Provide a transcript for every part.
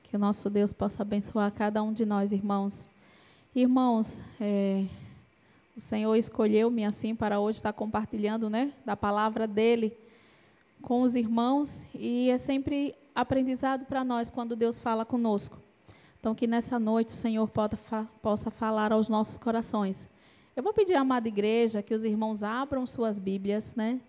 Que o nosso Deus possa abençoar cada um de nós, irmãos. Irmãos, o Senhor escolheu-me assim para hoje estar compartilhando, né, da palavra dEle com os irmãos, e é sempre aprendizado para nós quando Deus fala conosco. Então, que nessa noite o Senhor possa falar aos nossos corações. Eu vou pedir à amada igreja que os irmãos abram suas Bíblias, né?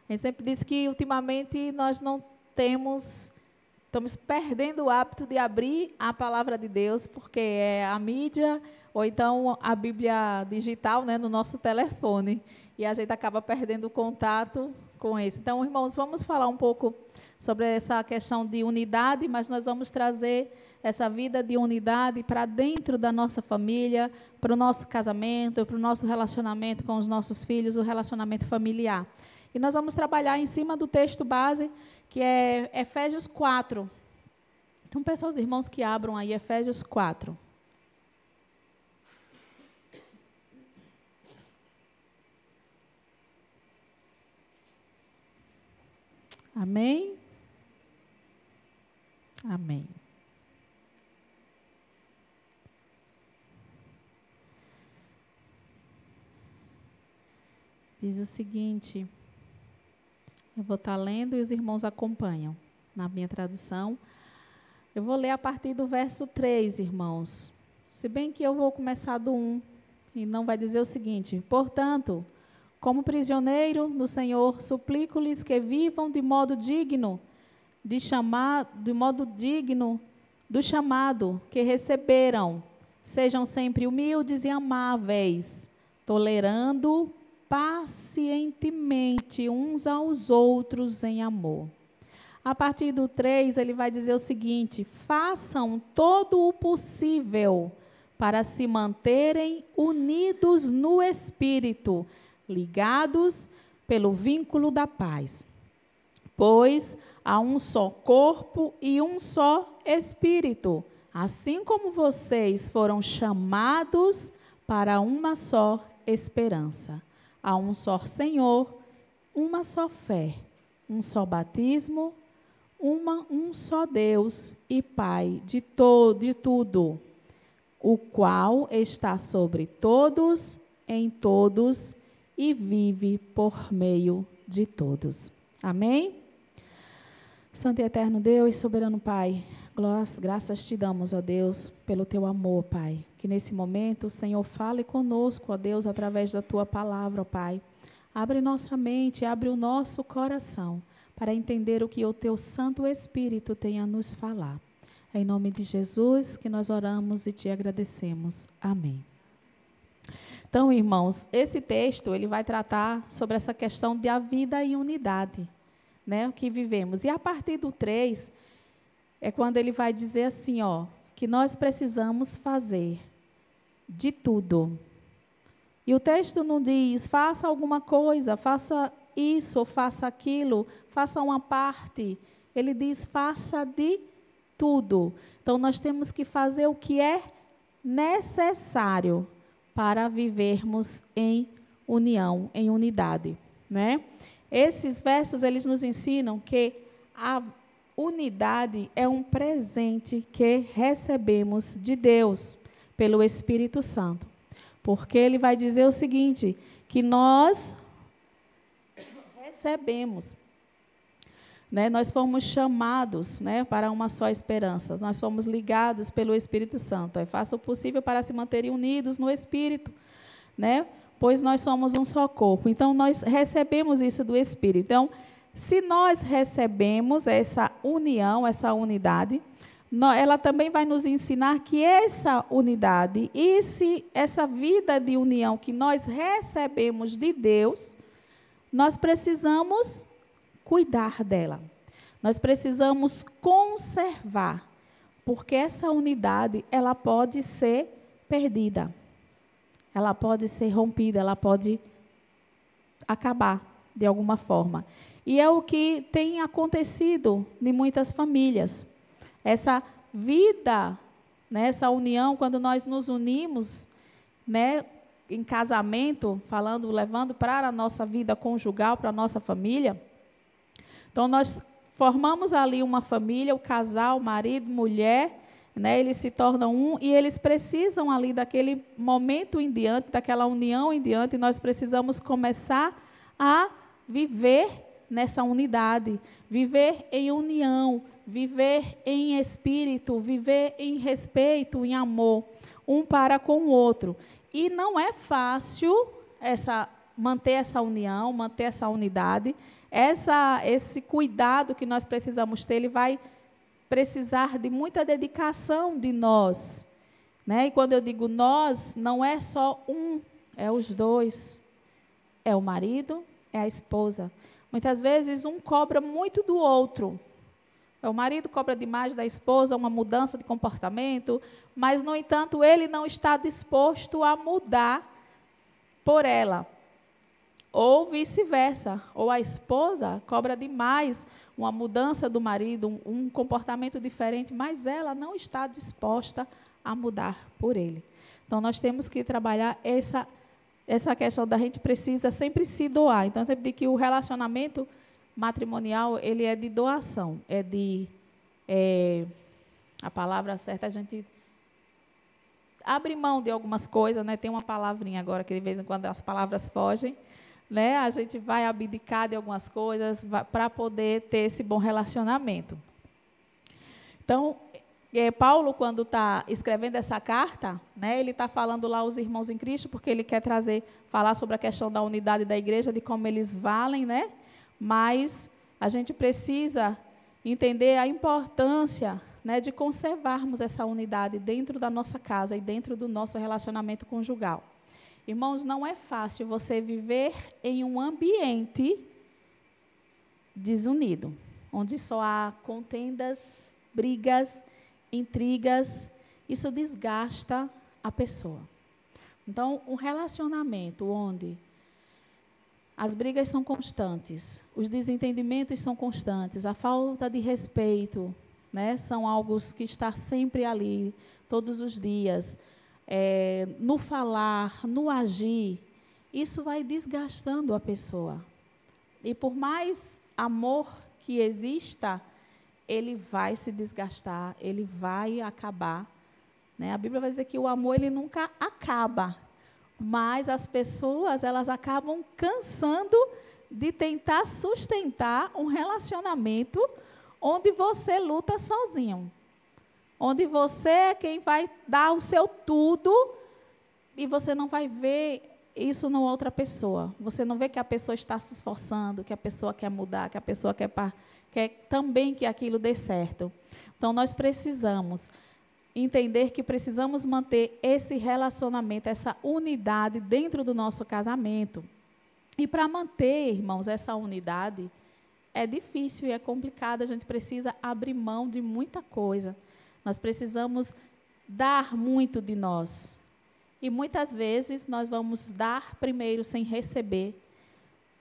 A gente sempre diz que ultimamente nós não estamos perdendo o hábito de abrir a palavra de Deus, porque é a mídia ou então a Bíblia digital, né, no nosso telefone, e a gente acaba perdendo o contato com isso. Então, irmãos, vamos falar um pouco sobre essa questão de unidade, mas nós vamos trazer essa vida de unidade para dentro da nossa família, para o nosso casamento, para o nosso relacionamento com os nossos filhos, o relacionamento familiar. E nós vamos trabalhar em cima do texto base, que é Efésios 4. Então, peço aos irmãos que abram aí Efésios 4. Amém? Amém. Diz o seguinte, eu vou estar lendo e os irmãos acompanham na minha tradução. Eu vou ler a partir do verso 3, irmãos. Se bem que eu vou começar do 1, e não vai dizer o seguinte: portanto, como prisioneiro no Senhor, suplico-lhes que vivam de modo digno do chamado que receberam. Sejam sempre humildes e amáveis, tolerando pacientemente uns aos outros em amor. A partir do 3, ele vai dizer o seguinte: façam todo o possível para se manterem unidos no Espírito, ligados pelo vínculo da paz. Pois há um só corpo e um só Espírito, assim como vocês foram chamados para uma só esperança. Há um só Senhor, uma só fé, um só batismo, um só Deus e Pai de tudo, o qual está sobre todos, em todos e vive por meio de todos. Amém? Santo e eterno Deus, soberano Pai, graças te damos, ó Deus, pelo teu amor, Pai. Que nesse momento o Senhor fale conosco, ó Deus, através da tua palavra, ó Pai. Abre nossa mente, abre o nosso coração, para entender o que o teu Santo Espírito tem a nos falar. É em nome de Jesus que nós oramos e te agradecemos. Amém. Então, irmãos, esse texto ele vai tratar sobre essa questão da vida em unidade, né, o que vivemos. E a partir do 3, é quando ele vai dizer assim, ó, que nós precisamos fazer de tudo. E o texto não diz, faça alguma coisa, faça isso ou faça aquilo, faça uma parte. Ele diz, faça de tudo. Então, nós temos que fazer o que é necessário para vivermos em união, em unidade, né? Esses versos, eles nos ensinam que a unidade é um presente que recebemos de Deus, pelo Espírito Santo. Porque ele vai dizer o seguinte, que nós recebemos, né? Nós fomos chamados, né, para uma só esperança. Nós fomos ligados pelo Espírito Santo. Faça o possível para se manterem unidos no Espírito, né? Pois nós somos um só corpo. Então, nós recebemos isso do Espírito. Então, se nós recebemos essa união, essa unidade, ela também vai nos ensinar que essa unidade, essa vida de união que nós recebemos de Deus, nós precisamos cuidar dela. Nós precisamos conservar, porque essa unidade, ela pode ser perdida. Ela pode ser rompida, ela pode acabar de alguma forma. E é o que tem acontecido em muitas famílias. Essa vida, né, essa união, quando nós nos unimos, né, em casamento, levando para a nossa vida conjugal, para a nossa família. Então, nós formamos ali uma família, o casal, marido, mulher, né? Eles se tornam um e eles precisam ali daquele momento em diante, daquela união em diante, nós precisamos começar a viver nessa unidade, viver em união, viver em espírito, viver em respeito, em amor, um para com o outro. E não é fácil manter essa união, manter essa unidade, esse cuidado que nós precisamos ter, ele vai precisar de muita dedicação de nós, né? E quando eu digo nós, não é só um, é os dois, é o marido, é a esposa. Muitas vezes um cobra muito do outro. O marido cobra demais da esposa, uma mudança de comportamento, mas, no entanto, ele não está disposto a mudar por ela. Ou vice-versa, ou a esposa cobra demais uma mudança do marido, um comportamento diferente, mas ela não está disposta a mudar por ele. Então, nós temos que trabalhar essa questão da gente precisa sempre se doar. Então, eu sempre digo que o relacionamento matrimonial, ele é de doação, a palavra certa, a gente abre mão de algumas coisas, né? Tem uma palavrinha agora que de vez em quando as palavras fogem, né? A gente vai abdicar de algumas coisas para poder ter esse bom relacionamento. Então, Paulo, quando está escrevendo essa carta, né, ele está falando lá aos irmãos em Cristo, porque ele quer falar sobre a questão da unidade da igreja, de como eles valem, né? Mas a gente precisa entender a importância, né, de conservarmos essa unidade dentro da nossa casa e dentro do nosso relacionamento conjugal. Irmãos, não é fácil você viver em um ambiente desunido, onde só há contendas, brigas, intrigas. Isso desgasta a pessoa. Então, um relacionamento onde as brigas são constantes, os desentendimentos são constantes, a falta de respeito, né, são algo que está sempre ali, todos os dias, no falar, no agir, isso vai desgastando a pessoa. E por mais amor que exista, ele vai se desgastar, ele vai acabar, né? A Bíblia vai dizer que o amor ele nunca acaba, mas as pessoas elas acabam cansando de tentar sustentar um relacionamento onde você luta sozinho, onde você é quem vai dar o seu tudo e você não vai ver isso na outra pessoa. Você não vê que a pessoa está se esforçando, que a pessoa quer mudar, que a pessoa quer também que aquilo dê certo. Então, nós precisamos entender que precisamos manter esse relacionamento, essa unidade dentro do nosso casamento. E para manter, irmãos, essa unidade, é difícil e é complicado, a gente precisa abrir mão de muita coisa. Nós precisamos dar muito de nós. E muitas vezes nós vamos dar primeiro sem receber,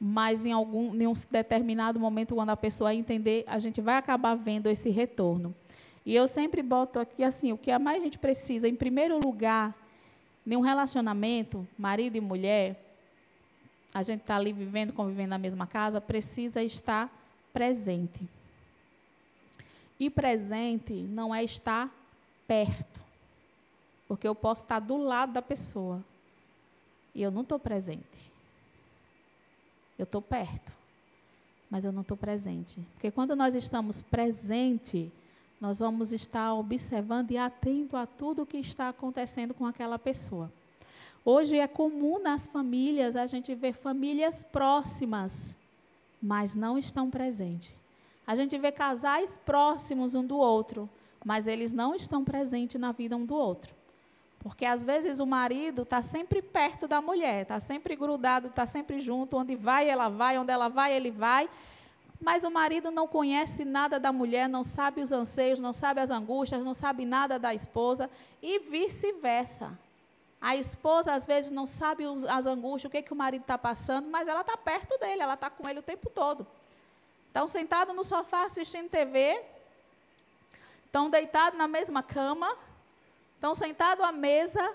mas em um determinado momento, quando a pessoa entender, a gente vai acabar vendo esse retorno. E eu sempre boto aqui assim, o que a mais a gente precisa, em primeiro lugar, em um relacionamento, marido e mulher, a gente está ali vivendo, convivendo na mesma casa, precisa estar presente. E presente não é estar perto, porque eu posso estar do lado da pessoa e eu não estou presente. Eu estou perto, mas eu não estou presente. Porque quando nós estamos presentes, nós vamos estar observando e atento a tudo o que está acontecendo com aquela pessoa. Hoje é comum nas famílias a gente ver famílias próximas, mas não estão presentes. A gente vê casais próximos um do outro, mas eles não estão presentes na vida um do outro. Porque, às vezes, o marido está sempre perto da mulher, está sempre grudado, está sempre junto, onde vai, ela vai, onde ela vai, ele vai. Mas o marido não conhece nada da mulher, não sabe os anseios, não sabe as angústias, não sabe nada da esposa, e vice-versa. A esposa, às vezes, não sabe as angústias, o que o marido está passando, mas ela está perto dele, ela está com ele o tempo todo. Estão sentados no sofá assistindo TV, estão deitados na mesma cama, estão sentados à mesa,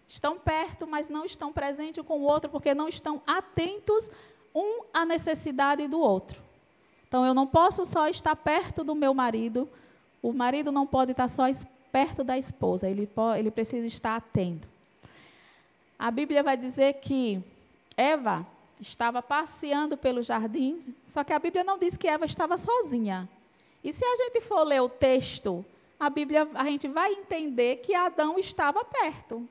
estão perto, mas não estão presentes um com o outro, porque não estão atentos um à necessidade do outro. Então, eu não posso só estar perto do meu marido, o marido não pode estar só perto da esposa, ele precisa estar atento. A Bíblia vai dizer que Eva estava passeando pelo jardim, só que a Bíblia não diz que Eva estava sozinha. E se a gente for ler o texto, a gente vai entender que Adão estava perto.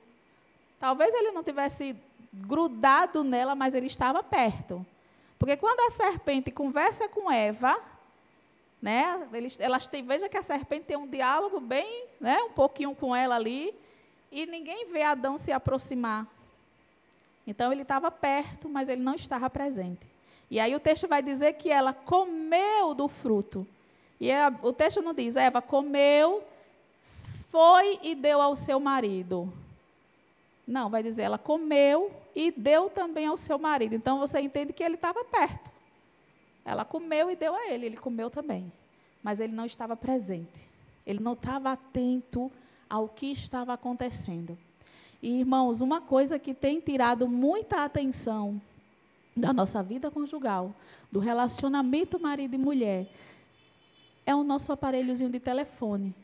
Talvez ele não tivesse grudado nela, mas ele estava perto. Porque quando a serpente conversa com Eva, né, veja que a serpente tem um diálogo bem, né, um pouquinho com ela ali, e ninguém vê Adão se aproximar. Então, ele estava perto, mas ele não estava presente. E aí o texto vai dizer que ela comeu do fruto. E o texto não diz, Eva comeu, foi e deu ao seu marido. Não, vai dizer, ela comeu e deu também ao seu marido. Então, você entende que ele estava perto. Ela comeu e deu a ele comeu também. Mas ele não estava presente. Ele não estava atento ao que estava acontecendo. E, irmãos, uma coisa que tem tirado muita atenção da nossa vida conjugal, do relacionamento marido e mulher, é o nosso aparelhozinho de telefone.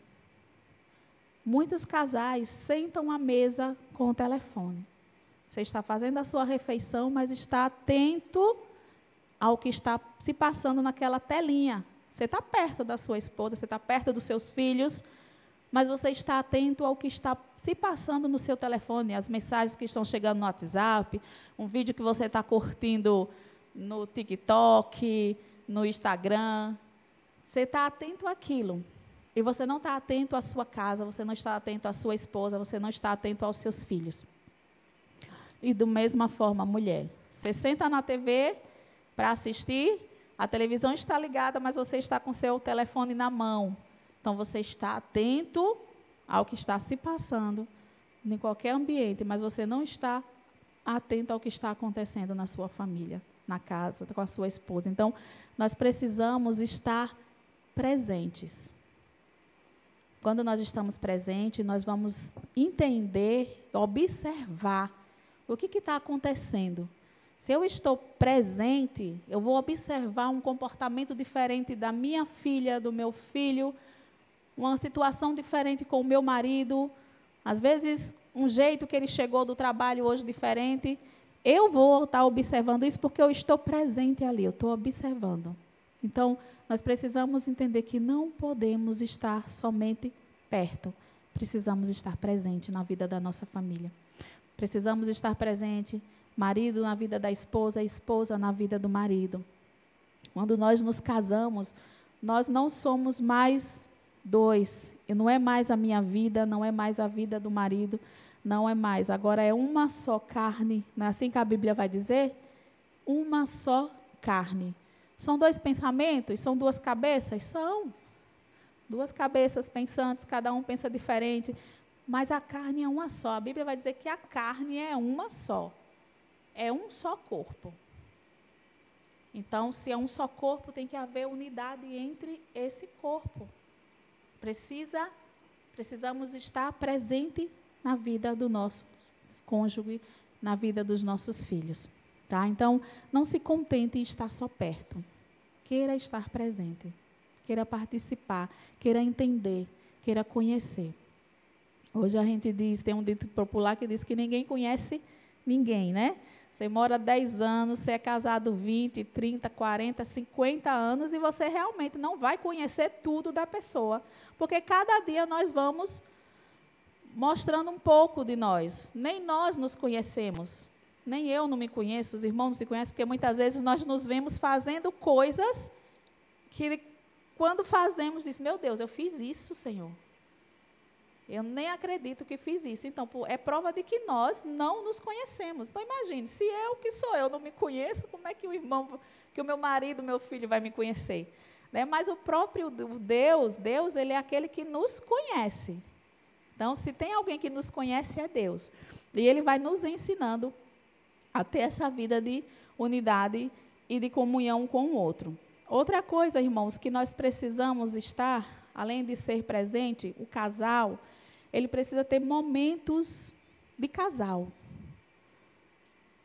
Muitos casais sentam à mesa com o telefone. Você está fazendo a sua refeição, mas está atento ao que está se passando naquela telinha. Você está perto da sua esposa, você está perto dos seus filhos, mas você está atento ao que está se passando no seu telefone, as mensagens que estão chegando no WhatsApp, um vídeo que você está curtindo no TikTok, no Instagram. Você está atento àquilo. E você não está atento à sua casa, você não está atento à sua esposa, você não está atento aos seus filhos. E da mesma forma, mulher. Você senta na TV para assistir, a televisão está ligada, mas você está com seu telefone na mão. Então, você está atento ao que está se passando em qualquer ambiente, mas você não está atento ao que está acontecendo na sua família, na casa, com a sua esposa. Então, nós precisamos estar presentes. Quando nós estamos presentes, nós vamos entender, observar o que está acontecendo. Se eu estou presente, eu vou observar um comportamento diferente da minha filha, do meu filho, uma situação diferente com o meu marido, às vezes um jeito que ele chegou do trabalho hoje diferente. Eu vou estar observando isso porque eu estou presente ali, eu estou observando. Então, nós precisamos entender que não podemos estar somente perto, precisamos estar presente na vida da nossa família. Precisamos estar presente, marido na vida da esposa, esposa na vida do marido. Quando nós nos casamos, nós não somos mais dois, e não é mais a minha vida, não é mais a vida do marido, não é mais, agora é uma só carne, não é assim que a Bíblia vai dizer? Uma só carne. São dois pensamentos? São duas cabeças? São. Duas cabeças pensantes, cada um pensa diferente, mas a carne é uma só. A Bíblia vai dizer que a carne é uma só. É um só corpo. Então, se é um só corpo, tem que haver unidade entre esse corpo. Precisamos estar presente na vida do nosso cônjuge, na vida dos nossos filhos. Tá? Então, não se contente em estar só perto. Queira estar presente. Queira participar. Queira entender. Queira conhecer. Hoje a gente diz, tem um dito popular que diz que ninguém conhece ninguém, né? Você mora 10 anos, você é casado 20, 30, 40, 50 anos e você realmente não vai conhecer tudo da pessoa. Porque cada dia nós vamos mostrando um pouco de nós. Nem nós nos conhecemos. Nem eu não me conheço, os irmãos não se conhecem, porque muitas vezes nós nos vemos fazendo coisas que, quando fazemos, diz, meu Deus, eu fiz isso, Senhor. Eu nem acredito que fiz isso. Então, é prova de que nós não nos conhecemos. Então, imagine, se eu que sou eu não me conheço, como é que o irmão, que o meu marido, meu filho vai me conhecer? Né? Mas o próprio Deus, ele é aquele que nos conhece. Então, se tem alguém que nos conhece, é Deus. E Ele vai nos ensinando a ter essa vida de unidade e de comunhão com o outro. Outra coisa, irmãos, que nós precisamos estar, além de ser presente, o casal, ele precisa ter momentos de casal.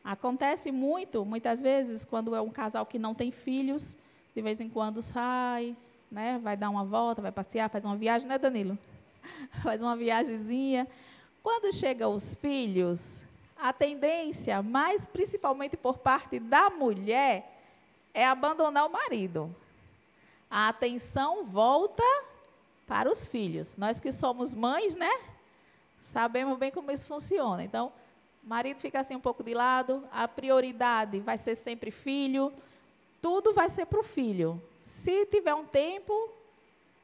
Acontece muitas vezes, quando é um casal que não tem filhos, de vez em quando sai, né, vai dar uma volta, vai passear, faz uma viagem, né, Danilo? faz uma viagemzinha. Quando chegam os filhos, a tendência, mais principalmente por parte da mulher, é abandonar o marido. A atenção volta para os filhos. Nós que somos mães, né? Sabemos bem como isso funciona. Então, o marido fica assim um pouco de lado, a prioridade vai ser sempre filho, tudo vai ser para o filho. Se tiver um tempo,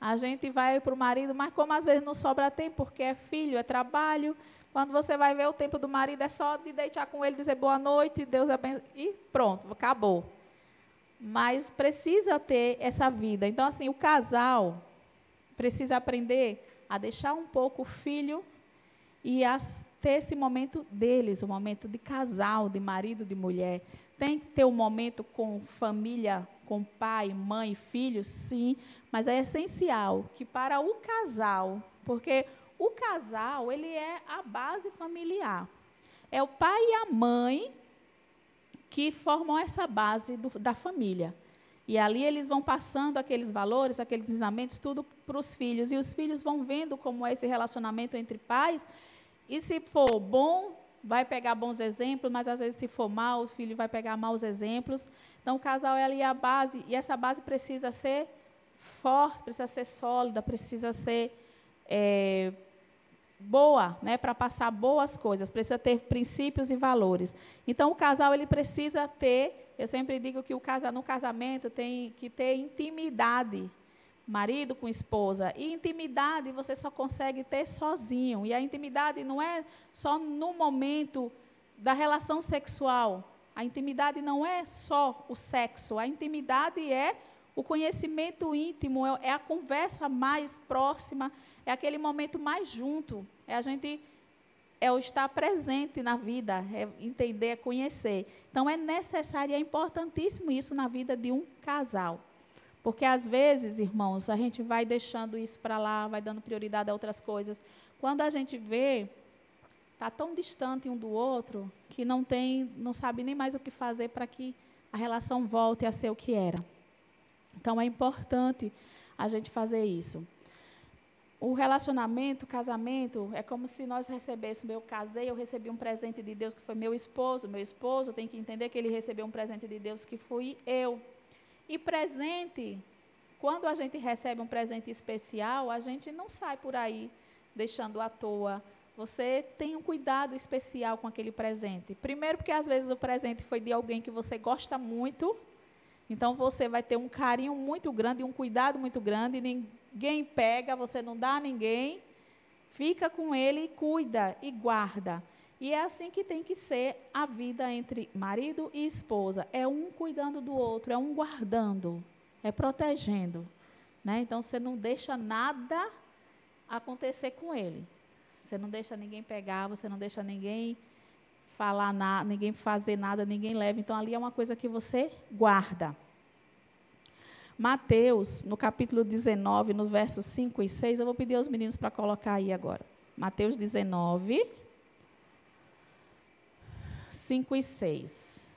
a gente vai para o marido, mas como às vezes não sobra tempo, porque é filho, é trabalho, quando você vai ver o tempo do marido, é só de deitar com ele, dizer boa noite, Deus abençoe, e pronto, acabou. Mas precisa ter essa vida. Então, assim, o casal precisa aprender a deixar um pouco o filho e a ter esse momento deles, o momento de casal, de marido, de mulher. Tem que ter um momento com família, com pai, mãe, filhos, sim, mas é essencial que para o casal, porque o casal, ele é a base familiar. É o pai e a mãe que formam essa base da família. E ali eles vão passando aqueles valores, aqueles ensinamentos, tudo para os filhos. E os filhos vão vendo como é esse relacionamento entre pais. E se for bom, vai pegar bons exemplos, mas às vezes se for mal, o filho vai pegar maus exemplos. Então o casal é ali a base, e essa base precisa ser forte, precisa ser sólida, precisa ser boa, né, para passar boas coisas, precisa ter princípios e valores. Então o casal ele precisa ter, eu sempre digo que no casamento tem que ter intimidade, marido com esposa, e intimidade você só consegue ter sozinho, e a intimidade não é só no momento da relação sexual, a intimidade não é só o sexo, a intimidade é o conhecimento íntimo, é a conversa mais próxima, é aquele momento mais junto, é o estar presente na vida, é entender, é conhecer. Então é necessário, é importantíssimo isso na vida de um casal. Porque às vezes, irmãos, a gente vai deixando isso para lá, vai dando prioridade a outras coisas. Quando a gente vê, está tão distante um do outro, que não sabe nem mais o que fazer para que a relação volte a ser o que era. Então é importante a gente fazer isso. O relacionamento, o casamento, é como se nós recebêssemos, eu casei, eu recebi um presente de Deus que foi meu esposo tem que entender que ele recebeu um presente de Deus que fui eu. E presente, quando a gente recebe um presente especial, a gente não sai por aí deixando à toa. Você tem um cuidado especial com aquele presente. Primeiro porque às vezes o presente foi de alguém que você gosta muito, então você vai ter um carinho muito grande, um cuidado muito grande, ninguém pega, você não dá a ninguém, fica com ele, cuida e guarda. E é assim que tem que ser a vida entre marido e esposa. É um cuidando do outro, é um guardando, é protegendo. Né? Então, você não deixa nada acontecer com ele. Você não deixa ninguém pegar, você não deixa ninguém falar nada, ninguém fazer nada, ninguém leva. Então, ali é uma coisa que você guarda. Mateus, no capítulo 19, no versos 5 e 6, eu vou pedir aos meninos para colocar aí agora. Mateus 19, 5 e 6.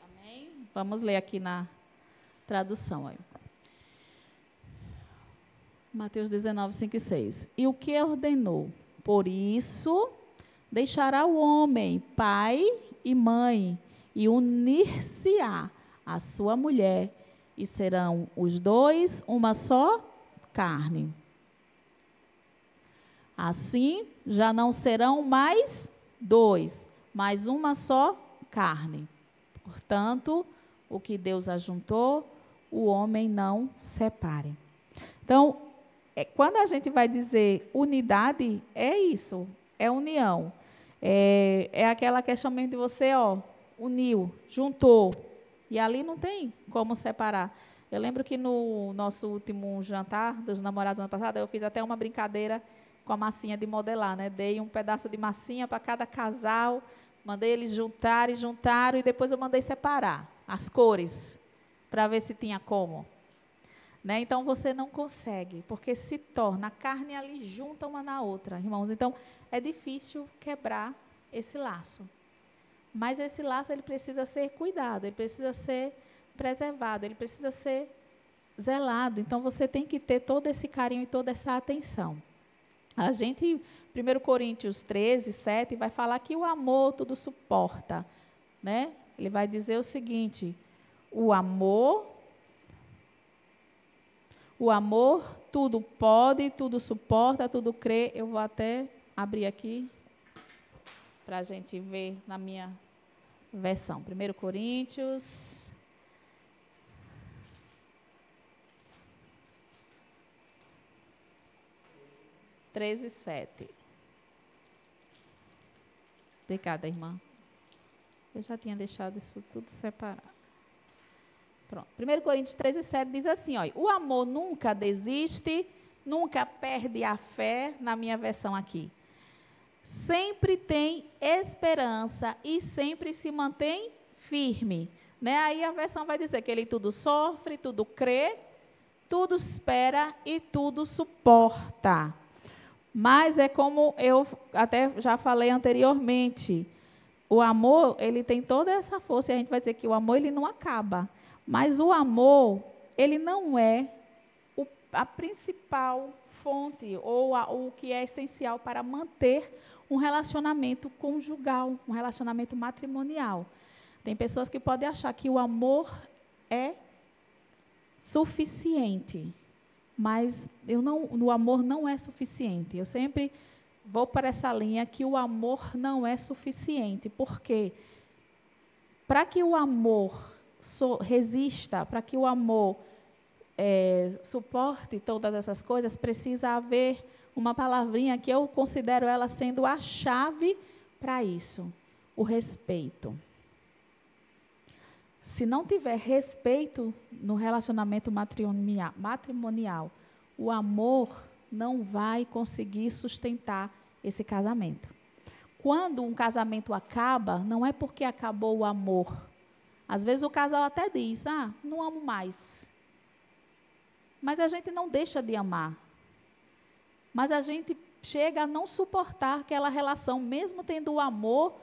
Amém? Vamos ler aqui na tradução. Aí. Mateus 19, 5 e 6. E o que ordenou? Por isso, deixará o homem pai e mãe, e unir-se-á a sua mulher, e serão os dois uma só carne. Assim, já não serão mais dois, mas uma só carne. Portanto, o que Deus ajuntou, o homem não separe. Então, quando a gente vai dizer unidade, é isso, é união. É aquela questão mesmo de você, uniu, juntou, e ali não tem como separar. Eu lembro que no nosso último jantar dos namorados ano passado, eu fiz até uma brincadeira com a massinha de modelar, né? Dei um pedaço de massinha para cada casal, mandei eles juntaram, e depois eu mandei separar as cores, para ver se tinha como. né? Então, você não consegue, porque se torna, a carne ali junta uma na outra, irmãos. Então, é difícil quebrar esse laço. Mas esse laço, ele precisa ser cuidado, ele precisa ser preservado, ele precisa ser zelado. Então, você tem que ter todo esse carinho e toda essa atenção. A gente, 1 Coríntios 13, 7, vai falar que o amor tudo suporta, né? Ele vai dizer o seguinte, o amor tudo pode, tudo suporta, tudo crê. Eu vou até abrir aqui para a gente ver na minha versão. 1 Coríntios 13, 7. Obrigada, irmã. Eu já tinha deixado isso tudo separado. Pronto. 1 Coríntios 13, 7 diz assim, ó, o amor nunca desiste, nunca perde a fé, na minha versão aqui. Sempre tem esperança e sempre se mantém firme. Né? Aí a versão vai dizer que ele tudo sofre, tudo crê, tudo espera e tudo suporta. Mas é como eu até já falei anteriormente, o amor, ele tem toda essa força, e a gente vai dizer que o amor, ele não acaba. Mas o amor, ele não é a principal fonte, ou o que é essencial para manter um relacionamento conjugal, um relacionamento matrimonial. Tem pessoas que podem achar que o amor é suficiente, mas o amor não é suficiente. Eu sempre vou para essa linha que o amor não é suficiente. Por quê? Para que o amor resista, para que o amor suporte todas essas coisas, precisa haver uma palavrinha que eu considero ela sendo a chave para isso, o respeito. Se não tiver respeito no relacionamento matrimonial, o amor não vai conseguir sustentar esse casamento. Quando um casamento acaba, não é porque acabou o amor. Às vezes o casal até diz, não amo mais. Mas a gente não deixa de amar. Mas a gente chega a não suportar aquela relação, mesmo tendo o amor,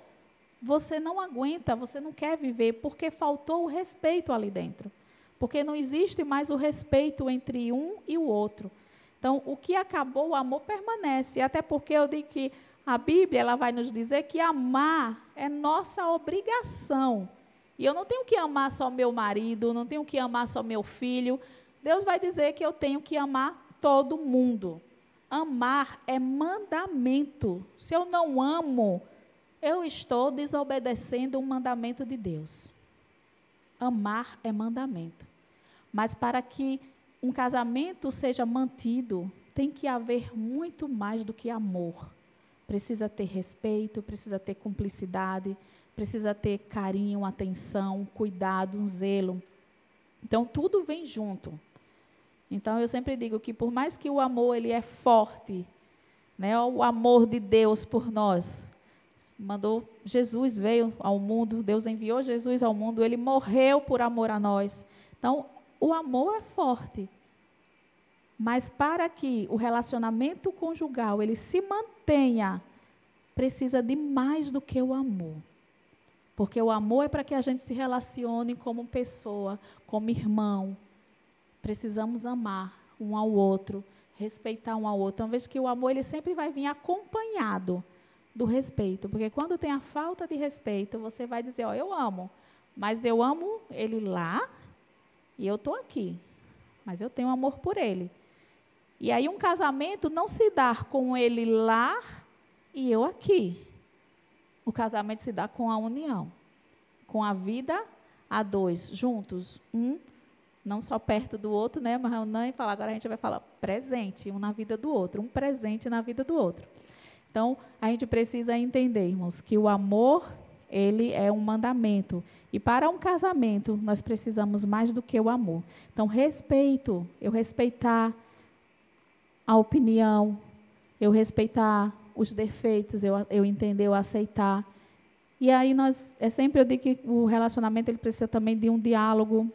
você não aguenta, você não quer viver, porque faltou o respeito ali dentro. Porque não existe mais o respeito entre um e o outro. Então, o que acabou, o amor permanece. Até porque eu digo que a Bíblia ela vai nos dizer que amar é nossa obrigação. E eu não tenho que amar só meu marido, não tenho que amar só meu filho. Deus vai dizer que eu tenho que amar todo mundo. Amar é mandamento. Se eu não amo, eu estou desobedecendo o mandamento de Deus. Amar é mandamento. Mas para que um casamento seja mantido, tem que haver muito mais do que amor. Precisa ter respeito, precisa ter cumplicidade, precisa ter carinho, atenção, cuidado, um zelo. Então, tudo vem junto. Então, eu sempre digo que por mais que o amor ele é forte, né, o amor de Deus por nós, Jesus veio ao mundo, Deus enviou Jesus ao mundo, ele morreu por amor a nós. Então, o amor é forte. Mas para que o relacionamento conjugal ele se mantenha, precisa de mais do que o amor. Porque o amor é para que a gente se relacione como pessoa, como irmão. Precisamos amar um ao outro, respeitar um ao outro. Então, veja que o amor ele sempre vai vir acompanhado do respeito. Porque quando tem a falta de respeito, você vai dizer, eu amo, mas eu amo ele lá e eu estou aqui. Mas eu tenho amor por ele. E aí um casamento não se dá com ele lá e eu aqui. O casamento se dá com a união, com a vida a dois, juntos, não só perto do outro, né? Mas não e falar, agora a gente vai falar presente, um na vida do outro, um presente na vida do outro. Então, a gente precisa entender, irmãos, que o amor, ele é um mandamento. E para um casamento, nós precisamos mais do que o amor. Então, respeito, eu respeitar a opinião, eu respeitar os defeitos, eu entender, eu aceitar. E aí, sempre eu digo que o relacionamento, ele precisa também de um diálogo,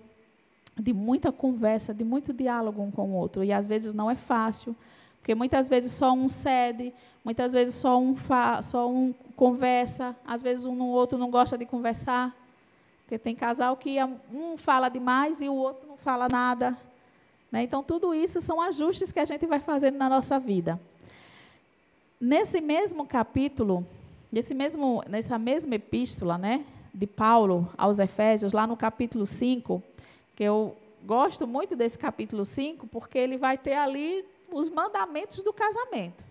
de muita conversa, de muito diálogo um com o outro. E às vezes não é fácil, porque muitas vezes só um cede, muitas vezes só um conversa, às vezes um no outro não gosta de conversar, porque tem casal que um fala demais e o outro não fala nada. Né? Então, tudo isso são ajustes que a gente vai fazendo na nossa vida. Nesse mesmo capítulo, nessa mesma epístola, né, de Paulo aos Efésios, lá no capítulo 5, que eu gosto muito desse capítulo 5, porque ele vai ter ali os mandamentos do casamento,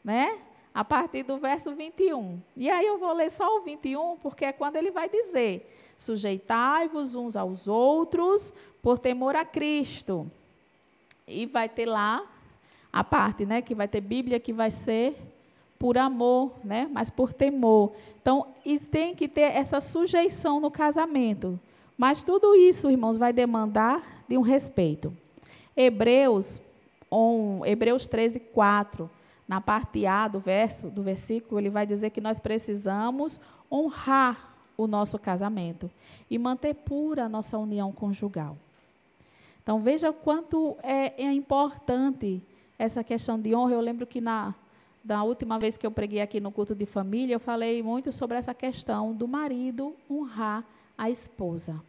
né? A partir do verso 21. E aí eu vou ler só o 21, porque é quando ele vai dizer: sujeitai-vos uns aos outros por temor a Cristo. E vai ter lá a parte, né, que vai ter Bíblia, que vai ser por amor, né, mas por temor. Então, tem que ter essa sujeição no casamento. Mas tudo isso, irmãos, vai demandar de um respeito. Hebreus 13, 4, na parte A do versículo, ele vai dizer que nós precisamos honrar o nosso casamento e manter pura a nossa união conjugal. Então, veja o quanto é importante essa questão de honra. Eu lembro que da última vez que eu preguei aqui no culto de família, eu falei muito sobre essa questão do marido honrar a esposa.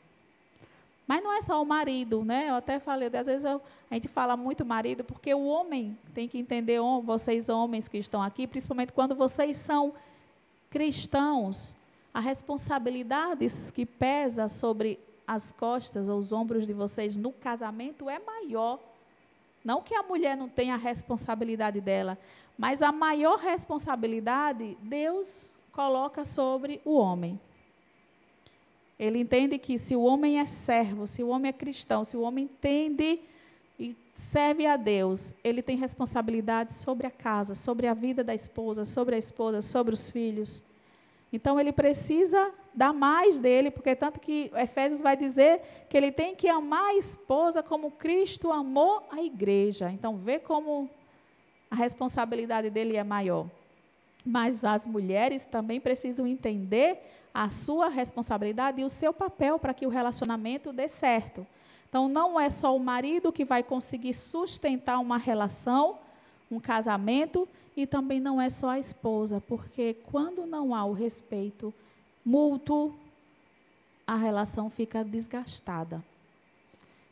Mas não é só o marido, né? Eu até falei, às vezes a gente fala muito marido, porque o homem tem que entender, vocês homens que estão aqui, principalmente quando vocês são cristãos, a responsabilidade que pesa sobre as costas ou os ombros de vocês no casamento é maior. Não que a mulher não tenha a responsabilidade dela, mas a maior responsabilidade Deus coloca sobre o homem. Ele entende que se o homem é servo, se o homem é cristão, se o homem entende e serve a Deus, ele tem responsabilidade sobre a casa, sobre a vida da esposa, sobre os filhos. Então, ele precisa dar mais dele, porque tanto que Efésios vai dizer que ele tem que amar a esposa como Cristo amou a igreja. Então, vê como a responsabilidade dele é maior. Mas as mulheres também precisam entender a sua responsabilidade e o seu papel para que o relacionamento dê certo. Então, não é só o marido que vai conseguir sustentar uma relação, um casamento, e também não é só a esposa, porque quando não há o respeito mútuo, a relação fica desgastada,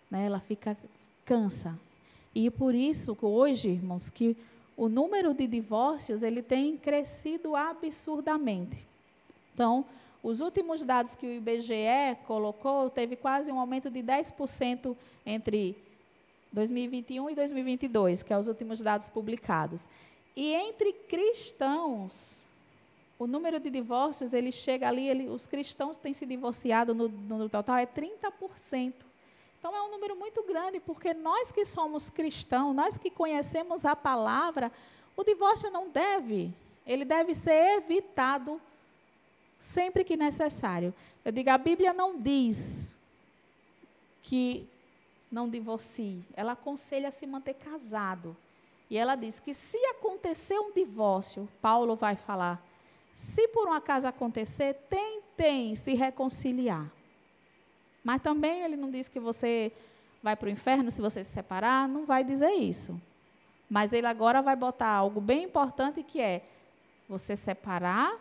né? Ela cansa. E por isso, hoje, irmãos, que o número de divórcios ele tem crescido absurdamente. Então, os últimos dados que o IBGE colocou, teve quase um aumento de 10% entre 2021 e 2022, que são os últimos dados publicados. E entre cristãos, o número de divórcios, ele chega ali, os cristãos têm se divorciado no total, é 30%. Então, é um número muito grande, porque nós que somos cristãos, nós que conhecemos a palavra, o divórcio ele deve ser evitado sempre que necessário. Eu digo, a Bíblia não diz que não divorcie, ela aconselha a se manter casado. E ela diz que se acontecer um divórcio, Paulo vai falar, se por um acaso acontecer, tentem se reconciliar. Mas também ele não diz que você vai para o inferno se você se separar, não vai dizer isso. Mas ele agora vai botar algo bem importante que é, você separar,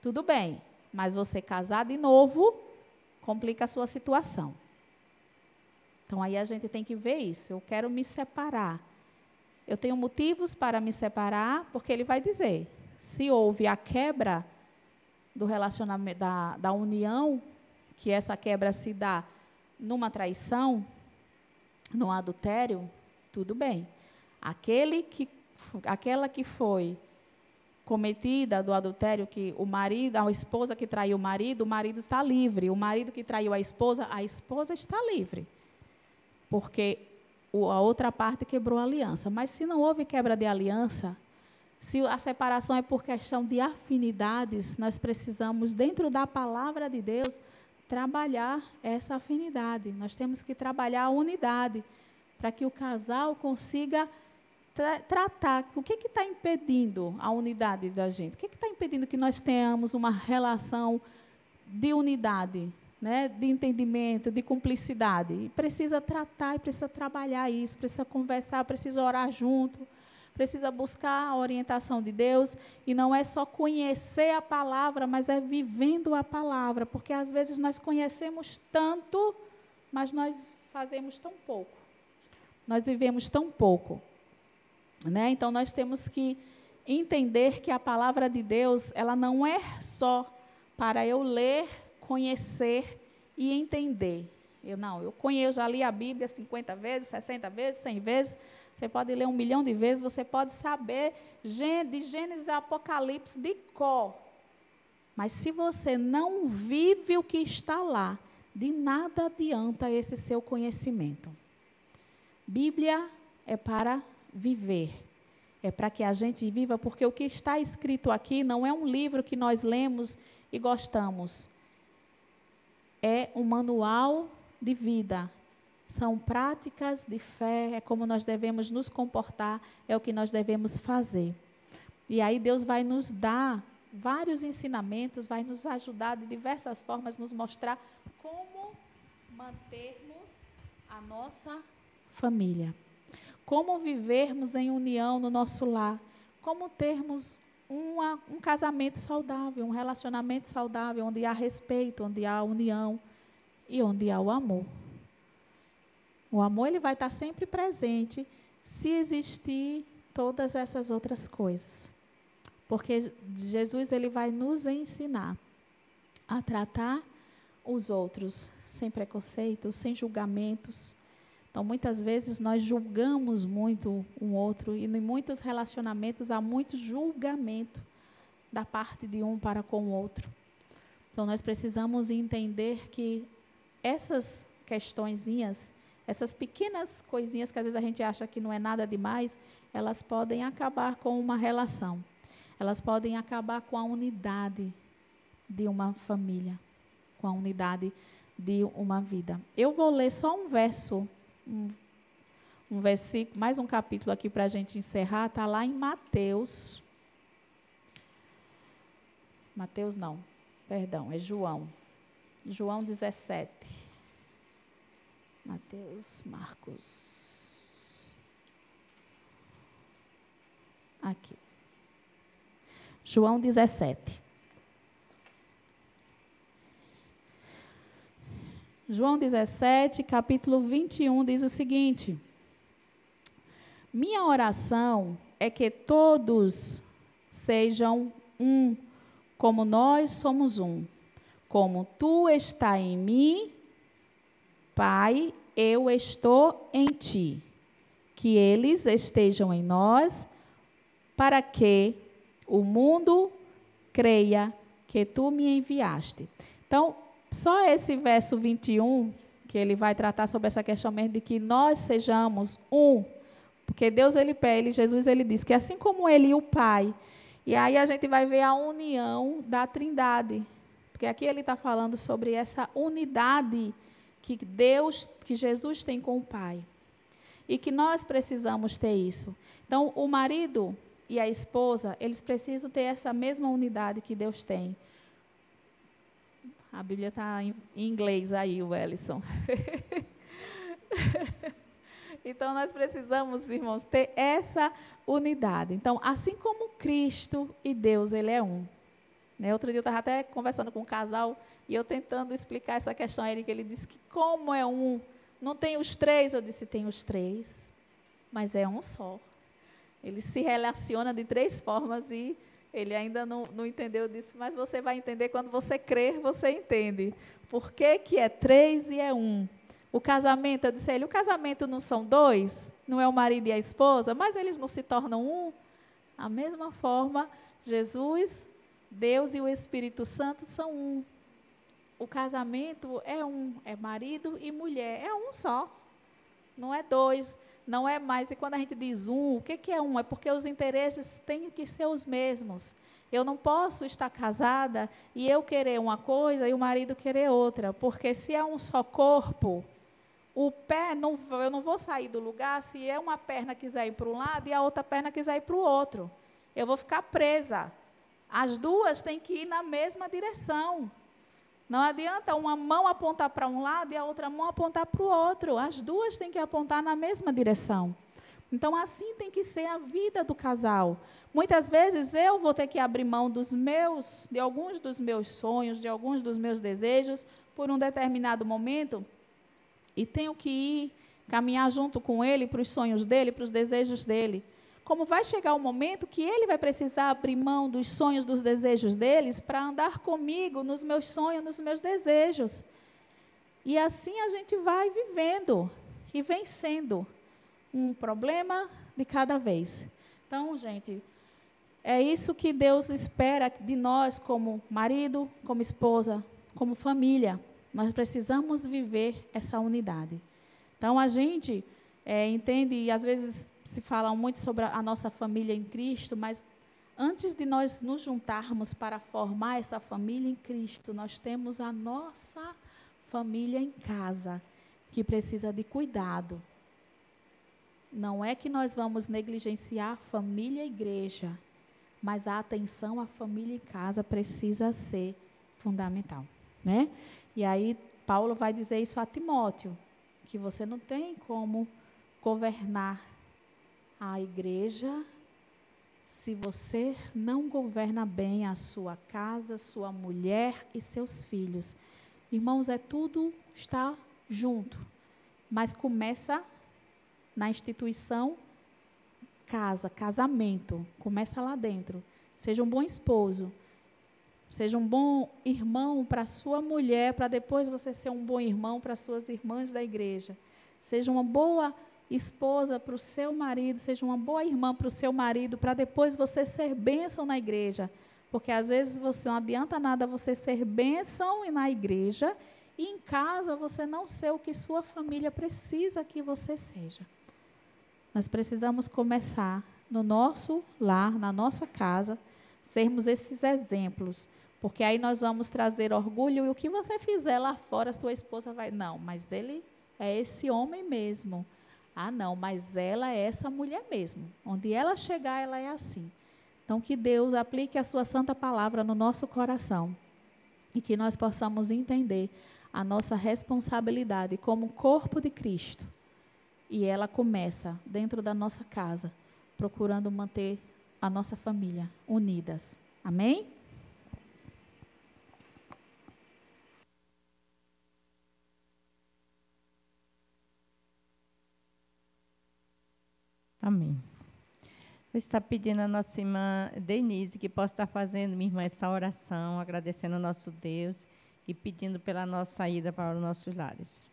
tudo bem, mas você casar de novo, complica a sua situação. Então aí a gente tem que ver isso, eu quero me separar. Eu tenho motivos para me separar, porque ele vai dizer, se houve a quebra do relacionamento, da união, que essa quebra se dá numa traição, num adultério, tudo bem. Aquela que foi cometida do adultério, que o marido, a esposa que traiu o marido está livre. O marido que traiu a esposa está livre. Porque a outra parte quebrou a aliança. Mas se não houve quebra de aliança, se a separação é por questão de afinidades, nós precisamos, dentro da palavra de Deus, trabalhar essa afinidade. Nós temos que trabalhar a unidade, para que o casal consiga tratar. O que está impedindo a unidade da gente? O que está impedindo que nós tenhamos uma relação de unidade? né, de entendimento, de cumplicidade. E precisa tratar, e precisa trabalhar isso, precisa conversar, precisa orar junto, precisa buscar a orientação de Deus. E não é só conhecer a palavra, mas é vivendo a palavra. Porque às vezes nós conhecemos tanto, mas nós fazemos tão pouco. Nós vivemos tão pouco. Né? Então nós temos que entender que a palavra de Deus, ela não é só para eu ler, conhecer e entender. Eu já li a Bíblia 50 vezes, 60 vezes, 100 vezes. Você pode ler 1 milhão de vezes, você pode saber de Gênesis a Apocalipse de cor. Mas se você não vive o que está lá, de nada adianta esse seu conhecimento. Bíblia é para viver. É para que a gente viva, porque o que está escrito aqui não é um livro que nós lemos e gostamos. É um manual de vida. São práticas de fé, é como nós devemos nos comportar, é o que nós devemos fazer. E aí Deus vai nos dar vários ensinamentos, vai nos ajudar de diversas formas, nos mostrar como mantermos a nossa família. Como vivermos em união no nosso lar, como termos um casamento saudável, um relacionamento saudável, onde há respeito, onde há união e onde há o amor. O amor, ele vai estar sempre presente se existir todas essas outras coisas. Porque Jesus, ele vai nos ensinar a tratar os outros sem preconceito, sem julgamentos. Então, muitas vezes, nós julgamos muito um outro, e em muitos relacionamentos há muito julgamento da parte de um para com o outro. Então, nós precisamos entender que essas questõezinhas, essas pequenas coisinhas que às vezes a gente acha que não é nada demais, elas podem acabar com uma relação. Elas podem acabar com a unidade de uma família, com a unidade de uma vida. Eu vou ler só um verso, um versículo, mais um capítulo aqui para a gente encerrar, está lá em Mateus. Mateus não, perdão, é João. João 17. Mateus, Marcos. Aqui. João 17. João 17, capítulo 21, diz o seguinte: minha oração é que todos sejam um, como nós somos um. Como tu está em mim, Pai, eu estou em ti. Que eles estejam em nós, para que o mundo creia que tu me enviaste. Então, só esse verso 21, que ele vai tratar sobre essa questão mesmo de que nós sejamos um, porque Deus, Jesus, ele diz que assim como ele e o Pai, e aí a gente vai ver a união da Trindade, porque aqui ele está falando sobre essa unidade que Jesus tem com o Pai, e que nós precisamos ter isso. Então, o marido e a esposa, eles precisam ter essa mesma unidade que Deus tem. A Bíblia está em inglês aí, Wellison. Então, nós precisamos, irmãos, ter essa unidade. Então, assim como Cristo e Deus, ele é um. Né? Outro dia eu estava até conversando com um casal, e eu tentando explicar essa questão a ele, que ele disse que como é um, não tem os três? Eu disse, tem os três, mas é um só. Ele se relaciona de três formas e ele ainda não entendeu disso, mas você vai entender quando você crer, você entende. Por que que é três e é um? O casamento, eu disse a ele, o casamento não são dois? Não é o marido e a esposa? Mas eles não se tornam um? Da mesma forma, Jesus, Deus e o Espírito Santo são um. O casamento é um, é marido e mulher, é um só. Não é dois, não é mais. E quando a gente diz um, o que é um? É porque os interesses têm que ser os mesmos. Eu não posso estar casada e eu querer uma coisa e o marido querer outra, porque se é um só corpo, o pé, eu não vou sair do lugar se é uma perna quiser ir para um lado e a outra perna quiser ir para o outro. Eu vou ficar presa. As duas têm que ir na mesma direção. Não adianta uma mão apontar para um lado e a outra mão apontar para o outro. As duas têm que apontar na mesma direção. Então, assim tem que ser a vida do casal. Muitas vezes eu vou ter que abrir mão de alguns dos meus sonhos, de alguns dos meus desejos, por um determinado momento, e tenho que ir caminhar junto com ele para os sonhos dele, para os desejos dele. Como vai chegar o momento que ele vai precisar abrir mão dos sonhos, dos desejos deles, para andar comigo nos meus sonhos, nos meus desejos. E assim a gente vai vivendo e vencendo um problema de cada vez. Então, gente, é isso que Deus espera de nós como marido, como esposa, como família. Nós precisamos viver essa unidade. Então, a gente entende, e às vezes se fala muito sobre a nossa família em Cristo, mas antes de nós nos juntarmos para formar essa família em Cristo, nós temos a nossa família em casa, que precisa de cuidado. Não é que nós vamos negligenciar a família e a igreja, mas a atenção à família em casa precisa ser fundamental, né? E aí Paulo vai dizer isso a Timóteo, que você não tem como governar a igreja se você não governa bem a sua casa, sua mulher e seus filhos. Irmãos, tudo está junto, mas começa na instituição casa, casamento, começa lá dentro. Seja um bom esposo, seja um bom irmão para a sua mulher, para depois você ser um bom irmão para as suas irmãs da igreja. Seja uma boa esposa para o seu marido, seja uma boa irmã para o seu marido, para depois você ser bênção na igreja. Porque às vezes você não adianta nada você ser bênção na igreja e em casa você não ser o que sua família precisa que você seja. Nós precisamos começar no nosso lar, na nossa casa, sermos esses exemplos, porque aí nós vamos trazer orgulho e o que você fizer lá fora, sua esposa vai, não, mas ele é esse homem mesmo. Ah, não, mas ela é essa mulher mesmo. Onde ela chegar, ela é assim. Então, que Deus aplique a sua santa palavra no nosso coração e que nós possamos entender a nossa responsabilidade como corpo de Cristo. E ela começa dentro da nossa casa, procurando manter a nossa família unidas. Amém? Amém. Eu estou pedindo a nossa irmã Denise que possa estar fazendo, minha irmã, essa oração, agradecendo ao nosso Deus e pedindo pela nossa ida para os nossos lares.